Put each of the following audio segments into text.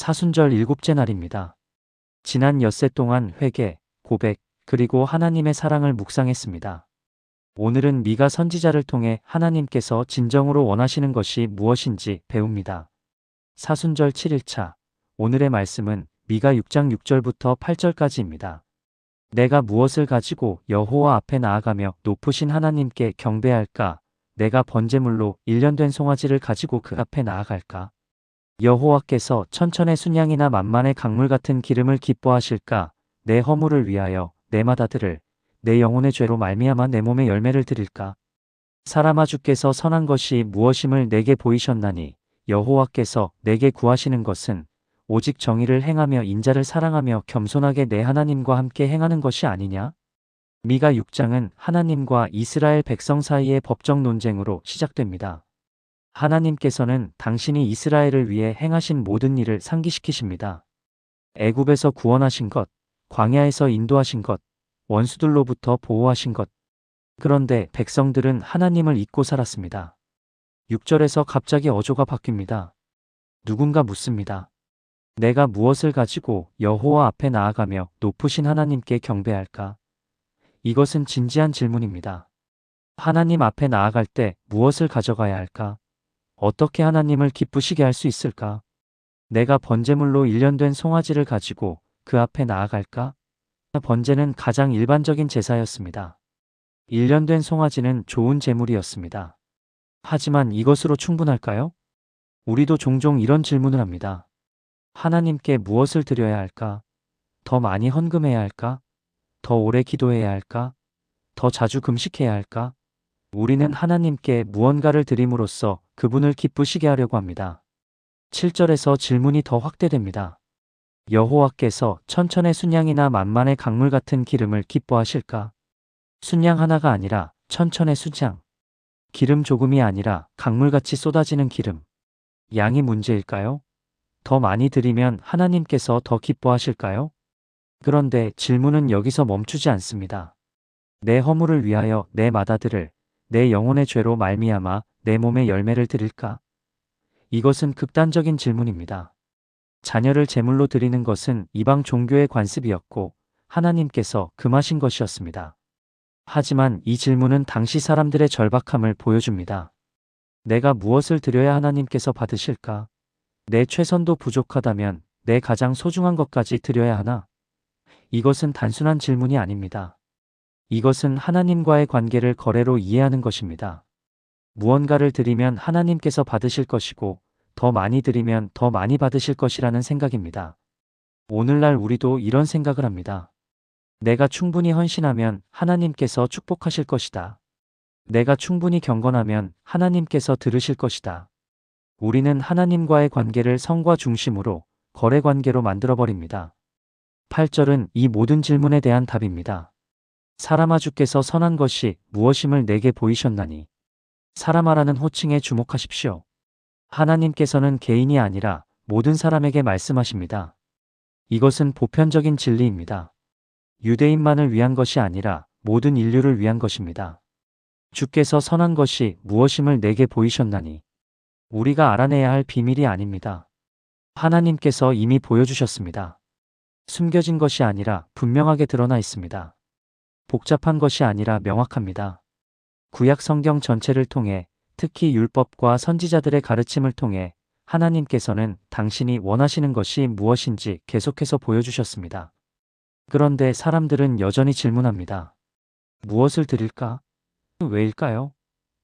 사순절 일곱째 날입니다. 지난 엿새 동안 회개, 고백, 그리고 하나님의 사랑을 묵상했습니다. 오늘은 미가 선지자를 통해 하나님께서 진정으로 원하시는 것이 무엇인지 배웁니다. 사순절 7일차. 오늘의 말씀은 미가 6장 6절부터 8절까지입니다. 내가 무엇을 가지고 여호와 앞에 나아가며 높으신 하나님께 경배할까? 내가 번제물로 1년 된 송아지를 가지고 그 앞에 나아갈까? 여호와께서 천천의 순양이나 만만의 강물 같은 기름을 기뻐하실까? 내 허물을 위하여 내 맏아들을 내 영혼의 죄로 말미암아 내 몸의 열매를 드릴까? 사람아, 주께서 선한 것이 무엇임을 내게 보이셨나니 여호와께서 내게 구하시는 것은 오직 정의를 행하며 인자를 사랑하며 겸손하게 내 하나님과 함께 행하는 것이 아니냐? 미가 6장은 하나님과 이스라엘 백성 사이의 법적 논쟁으로 시작됩니다. 하나님께서는 당신이 이스라엘을 위해 행하신 모든 일을 상기시키십니다. 애굽에서 구원하신 것, 광야에서 인도하신 것, 원수들로부터 보호하신 것. 그런데 백성들은 하나님을 잊고 살았습니다. 6절에서 갑자기 어조가 바뀝니다. 누군가 묻습니다. 내가 무엇을 가지고 여호와 앞에 나아가며 높으신 하나님께 경배할까? 이것은 진지한 질문입니다. 하나님 앞에 나아갈 때 무엇을 가져가야 할까? 어떻게 하나님을 기쁘시게 할 수 있을까? 내가 번제물로 1년 된 송아지를 가지고 그 앞에 나아갈까? 번제는 가장 일반적인 제사였습니다. 1년 된 송아지는 좋은 제물이었습니다. 하지만 이것으로 충분할까요? 우리도 종종 이런 질문을 합니다. 하나님께 무엇을 드려야 할까? 더 많이 헌금해야 할까? 더 오래 기도해야 할까? 더 자주 금식해야 할까? 우리는 하나님께 무언가를 드림으로써 그분을 기쁘시게 하려고 합니다. 7절에서 질문이 더 확대됩니다. 여호와께서 천천의 순양이나 만만의 강물 같은 기름을 기뻐하실까? 순양 하나가 아니라 천천의 순양. 기름 조금이 아니라 강물같이 쏟아지는 기름. 양이 문제일까요? 더 많이 드리면 하나님께서 더 기뻐하실까요? 그런데 질문은 여기서 멈추지 않습니다. 내 허물을 위하여 내 맏아들을 내 영혼의 죄로 말미암아 내 몸의 열매를 드릴까? 이것은 극단적인 질문입니다. 자녀를 제물로 드리는 것은 이방 종교의 관습이었고 하나님께서 금하신 것이었습니다. 하지만 이 질문은 당시 사람들의 절박함을 보여줍니다. 내가 무엇을 드려야 하나님께서 받으실까? 내 최선도 부족하다면 내 가장 소중한 것까지 드려야 하나? 이것은 단순한 질문이 아닙니다. 이것은 하나님과의 관계를 거래로 이해하는 것입니다. 무언가를 드리면 하나님께서 받으실 것이고 더 많이 드리면 더 많이 받으실 것이라는 생각입니다. 오늘날 우리도 이런 생각을 합니다. 내가 충분히 헌신하면 하나님께서 축복하실 것이다. 내가 충분히 경건하면 하나님께서 들으실 것이다. 우리는 하나님과의 관계를 성과 중심으로 거래 관계로 만들어버립니다. 8절은 이 모든 질문에 대한 답입니다. 사람아, 주께서 선한 것이 무엇임을 내게 보이셨나니. 사람아라는 호칭에 주목하십시오. 하나님께서는 개인이 아니라 모든 사람에게 말씀하십니다. 이것은 보편적인 진리입니다. 유대인만을 위한 것이 아니라 모든 인류를 위한 것입니다. 주께서 선한 것이 무엇임을 내게 보이셨나니. 우리가 알아내야 할 비밀이 아닙니다. 하나님께서 이미 보여주셨습니다. 숨겨진 것이 아니라 분명하게 드러나 있습니다. 복잡한 것이 아니라 명확합니다. 구약 성경 전체를 통해, 특히 율법과 선지자들의 가르침을 통해 하나님께서는 당신이 원하시는 것이 무엇인지 계속해서 보여주셨습니다. 그런데 사람들은 여전히 질문합니다. 무엇을 드릴까? 왜일까요?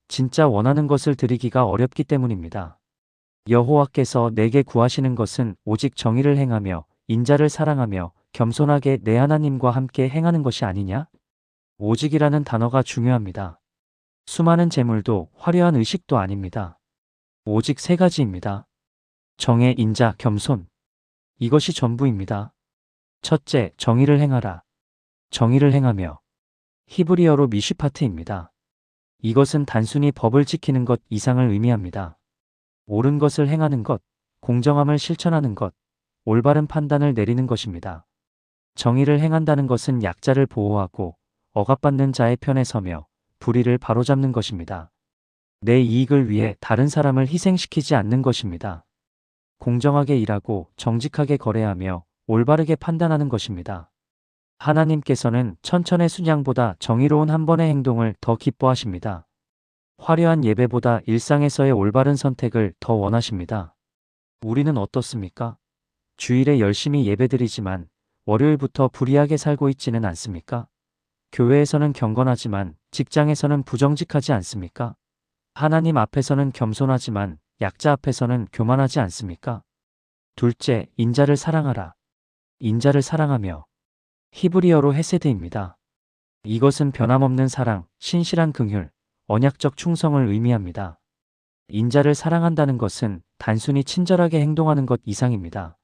진짜 원하는 것을 드리기가 어렵기 때문입니다. 여호와께서 내게 구하시는 것은 오직 정의를 행하며 인자를 사랑하며 겸손하게 내 하나님과 함께 행하는 것이 아니냐? 오직이라는 단어가 중요합니다. 수많은 재물도 화려한 의식도 아닙니다. 오직 세 가지입니다. 정의, 인자, 겸손. 이것이 전부입니다. 첫째, 정의를 행하라. 정의를 행하며. 히브리어로 미슈파트입니다. 이것은 단순히 법을 지키는 것 이상을 의미합니다. 옳은 것을 행하는 것, 공정함을 실천하는 것, 올바른 판단을 내리는 것입니다. 정의를 행한다는 것은 약자를 보호하고 억압받는 자의 편에 서며 불의를 바로잡는 것입니다. 내 이익을 위해 다른 사람을 희생시키지 않는 것입니다. 공정하게 일하고 정직하게 거래하며 올바르게 판단하는 것입니다. 하나님께서는 천천의 순양보다 정의로운 한 번의 행동을 더 기뻐하십니다. 화려한 예배보다 일상에서의 올바른 선택을 더 원하십니다. 우리는 어떻습니까? 주일에 열심히 예배드리지만 월요일부터 불의하게 살고 있지는 않습니까? 교회에서는 경건하지만 직장에서는 부정직하지 않습니까? 하나님 앞에서는 겸손하지만 약자 앞에서는 교만하지 않습니까? 둘째, 인자를 사랑하라. 인자를 사랑하며. 히브리어로 헤세드입니다. 이것은 변함없는 사랑, 신실한 긍휼, 언약적 충성을 의미합니다. 인자를 사랑한다는 것은 단순히 친절하게 행동하는 것 이상입니다.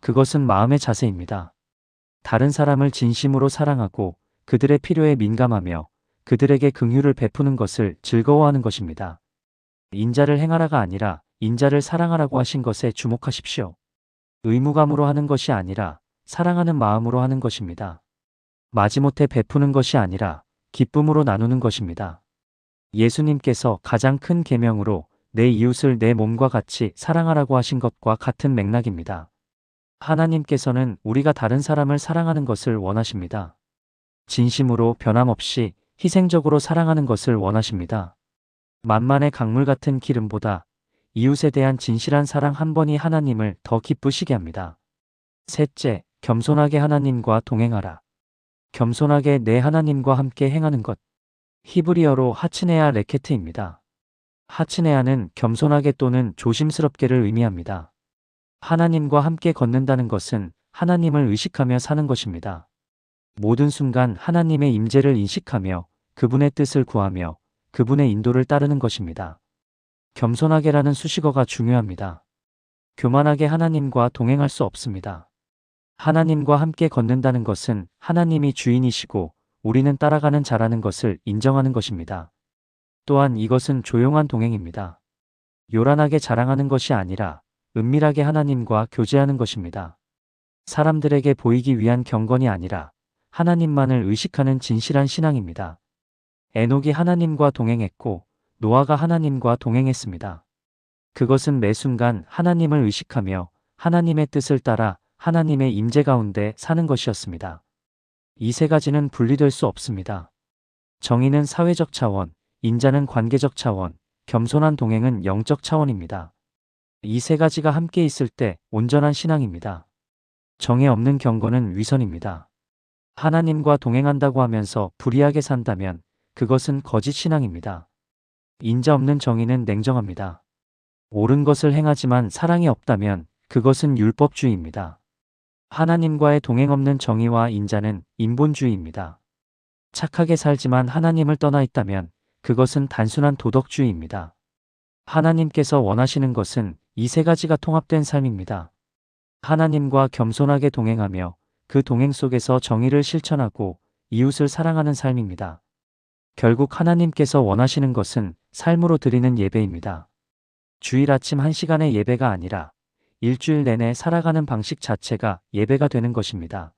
그것은 마음의 자세입니다. 다른 사람을 진심으로 사랑하고 그들의 필요에 민감하며 그들에게 긍휼을 베푸는 것을 즐거워하는 것입니다. 인자를 행하라가 아니라 인자를 사랑하라고 하신 것에 주목하십시오. 의무감으로 하는 것이 아니라 사랑하는 마음으로 하는 것입니다. 마지못해 베푸는 것이 아니라 기쁨으로 나누는 것입니다. 예수님께서 가장 큰 계명으로 내 이웃을 내 몸과 같이 사랑하라고 하신 것과 같은 맥락입니다. 하나님께서는 우리가 다른 사람을 사랑하는 것을 원하십니다. 진심으로 변함없이 희생적으로 사랑하는 것을 원하십니다. 만만의 강물 같은 기름보다 이웃에 대한 진실한 사랑 한 번이 하나님을 더 기쁘시게 합니다. 셋째, 겸손하게 하나님과 동행하라. 겸손하게 내 하나님과 함께 행하는 것. 히브리어로 하츠네아 레케트입니다. 하츠네아는 겸손하게 또는 조심스럽게를 의미합니다. 하나님과 함께 걷는다는 것은 하나님을 의식하며 사는 것입니다. 모든 순간 하나님의 임재를 인식하며 그분의 뜻을 구하며 그분의 인도를 따르는 것입니다. 겸손하게라는 수식어가 중요합니다. 교만하게 하나님과 동행할 수 없습니다. 하나님과 함께 걷는다는 것은 하나님이 주인이시고 우리는 따라가는 자라는 것을 인정하는 것입니다. 또한 이것은 조용한 동행입니다. 요란하게 자랑하는 것이 아니라 은밀하게 하나님과 교제하는 것입니다. 사람들에게 보이기 위한 경건이 아니라 하나님만을 의식하는 진실한 신앙입니다. 에녹이 하나님과 동행했고 노아가 하나님과 동행했습니다. 그것은 매 순간 하나님을 의식하며 하나님의 뜻을 따라 하나님의 임재 가운데 사는 것이었습니다. 이 세 가지는 분리될 수 없습니다. 정의는 사회적 차원, 인자는 관계적 차원, 겸손한 동행은 영적 차원입니다. 이 세 가지가 함께 있을 때 온전한 신앙입니다. 정의 없는 경건은 위선입니다. 하나님과 동행한다고 하면서 불의하게 산다면 그것은 거짓 신앙입니다. 인자 없는 정의는 냉정합니다. 옳은 것을 행하지만 사랑이 없다면 그것은 율법주의입니다. 하나님과의 동행 없는 정의와 인자는 인본주의입니다. 착하게 살지만 하나님을 떠나 있다면 그것은 단순한 도덕주의입니다. 하나님께서 원하시는 것은 이 세 가지가 통합된 삶입니다. 하나님과 겸손하게 동행하며 그 동행 속에서 정의를 실천하고 이웃을 사랑하는 삶입니다. 결국 하나님께서 원하시는 것은 삶으로 드리는 예배입니다. 주일 아침 1시간의 예배가 아니라 일주일 내내 살아가는 방식 자체가 예배가 되는 것입니다.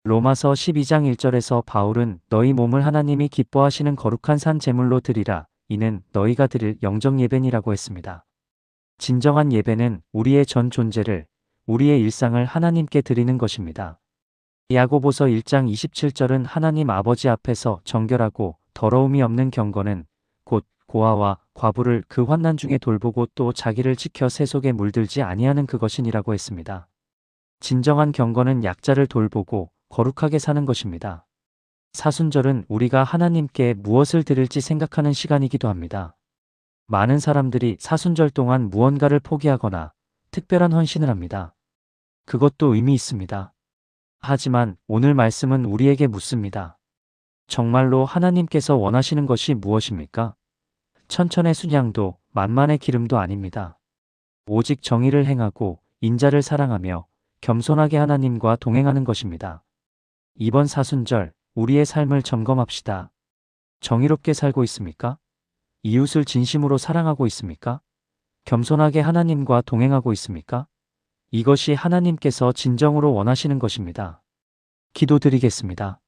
로마서 12장 1절에서 바울은 너희 몸을 하나님이 기뻐하시는 거룩한 산 제물로 드리라. 이는 너희가 드릴 영적 예배니라고 했습니다. 진정한 예배는 우리의 전 존재를, 우리의 일상을 하나님께 드리는 것입니다. 야고보서 1장 27절은 하나님 아버지 앞에서 정결하고 더러움이 없는 경건은 곧 고아와 과부를 그 환난 중에 돌보고 또 자기를 지켜 새 속에 물들지 아니하는 그것이니라고 했습니다. 진정한 경건은 약자를 돌보고 거룩하게 사는 것입니다. 사순절은 우리가 하나님께 무엇을 드릴지 생각하는 시간이기도 합니다. 많은 사람들이 사순절 동안 무언가를 포기하거나 특별한 헌신을 합니다. 그것도 의미 있습니다. 하지만 오늘 말씀은 우리에게 묻습니다. 정말로 하나님께서 원하시는 것이 무엇입니까? 천천의 순양도 만만의 기름도 아닙니다. 오직 정의를 행하고 인자를 사랑하며 겸손하게 하나님과 동행하는 것입니다. 이번 사순절 우리의 삶을 점검합시다. 정의롭게 살고 있습니까? 이웃을 진심으로 사랑하고 있습니까? 겸손하게 하나님과 동행하고 있습니까? 이것이 하나님께서 진정으로 원하시는 것입니다. 기도드리겠습니다.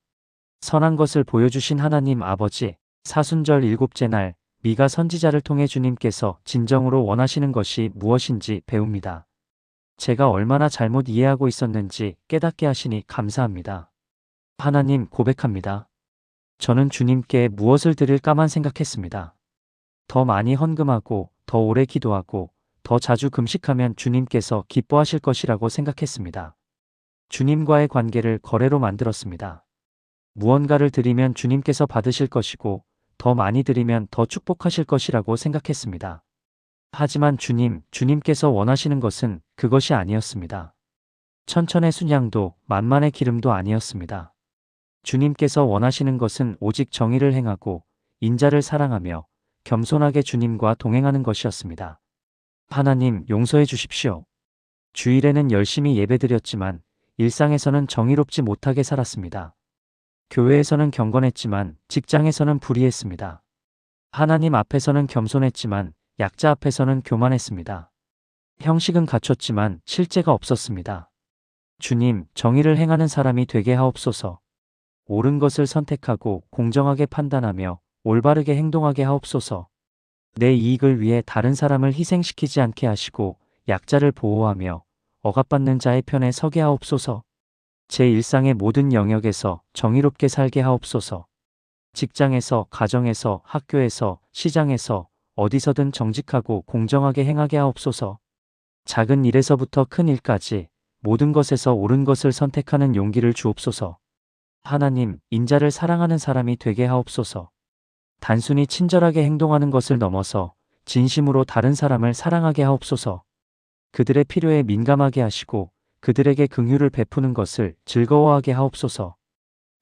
선한 것을 보여주신 하나님 아버지, 사순절 7째 날 미가 선지자를 통해 주님께서 진정으로 원하시는 것이 무엇인지 배웁니다. 제가 얼마나 잘못 이해하고 있었는지 깨닫게 하시니 감사합니다. 하나님, 고백합니다. 저는 주님께 무엇을 드릴까만 생각했습니다. 더 많이 헌금하고 더 오래 기도하고 더 자주 금식하면 주님께서 기뻐하실 것이라고 생각했습니다. 주님과의 관계를 거래로 만들었습니다. 무언가를 드리면 주님께서 받으실 것이고 더 많이 드리면 더 축복하실 것이라고 생각했습니다. 하지만 주님께서 원하시는 것은 그것이 아니었습니다. 천천의 순양도 만만의 기름도 아니었습니다. 주님께서 원하시는 것은 오직 정의를 행하고 인자를 사랑하며 겸손하게 주님과 동행하는 것이었습니다. 하나님, 용서해 주십시오. 주일에는 열심히 예배드렸지만 일상에서는 정의롭지 못하게 살았습니다. 교회에서는 경건했지만 직장에서는 불의했습니다. 하나님 앞에서는 겸손했지만 약자 앞에서는 교만했습니다. 형식은 갖췄지만 실제가 없었습니다. 주님, 정의를 행하는 사람이 되게 하옵소서. 옳은 것을 선택하고 공정하게 판단하며 올바르게 행동하게 하옵소서. 내 이익을 위해 다른 사람을 희생시키지 않게 하시고 약자를 보호하며 억압받는 자의 편에 서게 하옵소서. 제 일상의 모든 영역에서 정의롭게 살게 하옵소서. 직장에서, 가정에서, 학교에서, 시장에서, 어디서든 정직하고 공정하게 행하게 하옵소서. 작은 일에서부터 큰 일까지 모든 것에서 옳은 것을 선택하는 용기를 주옵소서. 하나님, 인자를 사랑하는 사람이 되게 하옵소서. 단순히 친절하게 행동하는 것을 넘어서 진심으로 다른 사람을 사랑하게 하옵소서. 그들의 필요에 민감하게 하시고 그들에게 긍휼을 베푸는 것을 즐거워하게 하옵소서.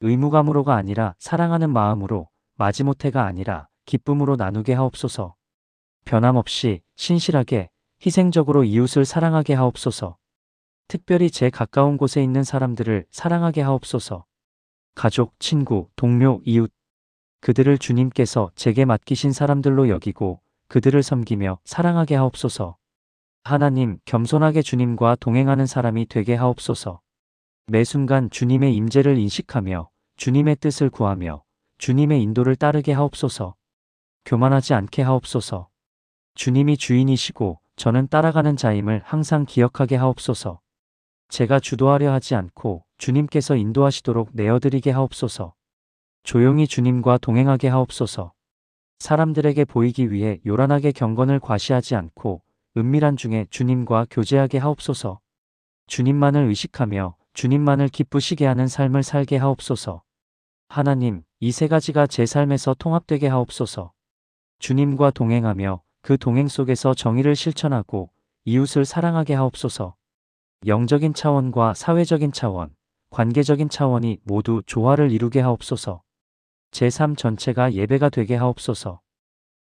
의무감으로가 아니라 사랑하는 마음으로, 마지못해가 아니라 기쁨으로 나누게 하옵소서. 변함없이 신실하게 희생적으로 이웃을 사랑하게 하옵소서. 특별히 제 가까운 곳에 있는 사람들을 사랑하게 하옵소서. 가족, 친구, 동료, 이웃, 그들을 주님께서 제게 맡기신 사람들로 여기고 그들을 섬기며 사랑하게 하옵소서. 하나님, 겸손하게 주님과 동행하는 사람이 되게 하옵소서. 매 순간 주님의 임재를 인식하며 주님의 뜻을 구하며 주님의 인도를 따르게 하옵소서. 교만하지 않게 하옵소서. 주님이 주인이시고 저는 따라가는 자임을 항상 기억하게 하옵소서. 제가 주도하려 하지 않고 주님께서 인도하시도록 내어드리게 하옵소서. 조용히 주님과 동행하게 하옵소서. 사람들에게 보이기 위해 요란하게 경건을 과시하지 않고 은밀한 중에 주님과 교제하게 하옵소서. 주님만을 의식하며 주님만을 기쁘시게 하는 삶을 살게 하옵소서. 하나님, 이 세 가지가 제 삶에서 통합되게 하옵소서. 주님과 동행하며 그 동행 속에서 정의를 실천하고 이웃을 사랑하게 하옵소서. 영적인 차원과 사회적인 차원, 관계적인 차원이 모두 조화를 이루게 하옵소서. 제 삶 전체가 예배가 되게 하옵소서.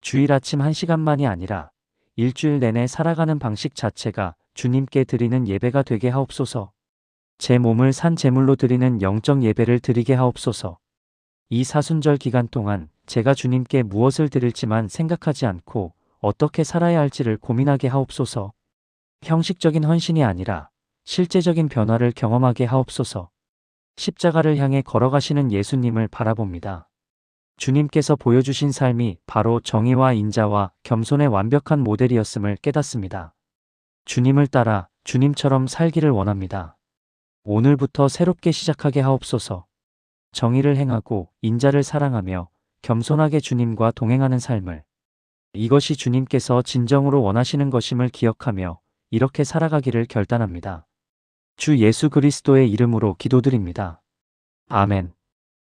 주일 아침 1시간만이 아니라 일주일 내내 살아가는 방식 자체가 주님께 드리는 예배가 되게 하옵소서. 제 몸을 산 제물로 드리는 영적 예배를 드리게 하옵소서. 이 사순절 기간 동안 제가 주님께 무엇을 드릴지만 생각하지 않고 어떻게 살아야 할지를 고민하게 하옵소서. 형식적인 헌신이 아니라 실제적인 변화를 경험하게 하옵소서. 십자가를 향해 걸어가시는 예수님을 바라봅니다. 주님께서 보여주신 삶이 바로 정의와 인자와 겸손의 완벽한 모델이었음을 깨닫습니다. 주님을 따라 주님처럼 살기를 원합니다. 오늘부터 새롭게 시작하게 하옵소서. 정의를 행하고 인자를 사랑하며 겸손하게 주님과 동행하는 삶을. 이것이 주님께서 진정으로 원하시는 것임을 기억하며 이렇게 살아가기를 결단합니다. 주 예수 그리스도의 이름으로 기도드립니다. 아멘.